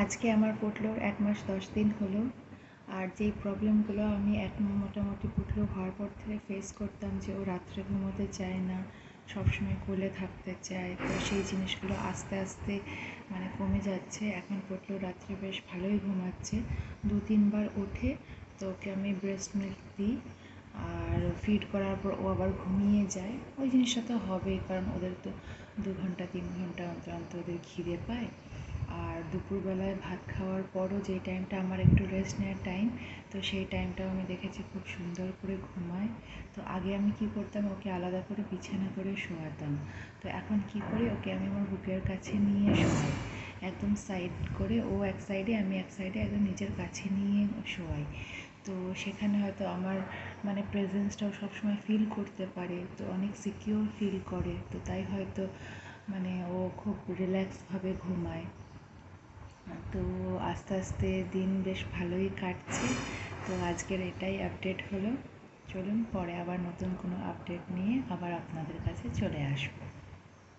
আজকে আমার পুটলোর 1 মাস 10 দিন হলো। আর যেই প্রবলেমগুলো আমি মোটামুটি পুটলো হওয়ার পর থেকে ফেস করতাম, যে ও রাত্রে ঘুমোতে চায় না, সবসময় কোলে থাকতে চায়, তো সেই জিনিসগুলো আস্তে আস্তে কমে যাচ্ছে। এখন পুটলো রাত্রে বেশ ভালোই ঘুমাচ্ছে, 2-3 বার ওঠে, তো ওকে আমি ব্রেস্ট মিল্ক দিই। আর ফিড করার পর ও আবার ঘুমিয়ে যায়। ওই জিনিসটা তো হবেই, কারণ ওদের তো 2 ঘন্টা 3 ঘন্টা অন্তর অন্তর ওদের খিদে পায়। আর দুপুরবেলায় ভাত খাওয়ার পরও যে টাইমটা আমার একটু রেস্ট নেওয়ার টাইম, তো সেই টাইমটাও আমি দেখেছি খুব সুন্দর করে ঘুমায়। তো আগে আমি কি করতাম, ওকে আলাদা করে বিছানা করে শোয়াতাম। তো এখন কি করি, ওকে আমি আমার বুকের কাছে নিয়ে শোয়াই, একদম সাইড করে, ও এক সাইডে আমি এক সাইডে, একদম নিজের কাছে নিয়ে শোয়াই। তো সেখানে হয়তো আমার প্রেজেন্সটাও সবসময় ফিল করতে পারে, তো অনেক সিকিউর ফিল করে, তো তাই হয়তো ও খুব রিল্যাক্সভাবে ঘুমায়। তো আস্তে আস্তে দিন বেশ ভালোই কাটছে। তো আজকের এটাই আপডেট হলো। চলুন পরে আবার নতুন কোনো আপডেট নিয়ে আবার আপনাদের কাছে চলে আসবো।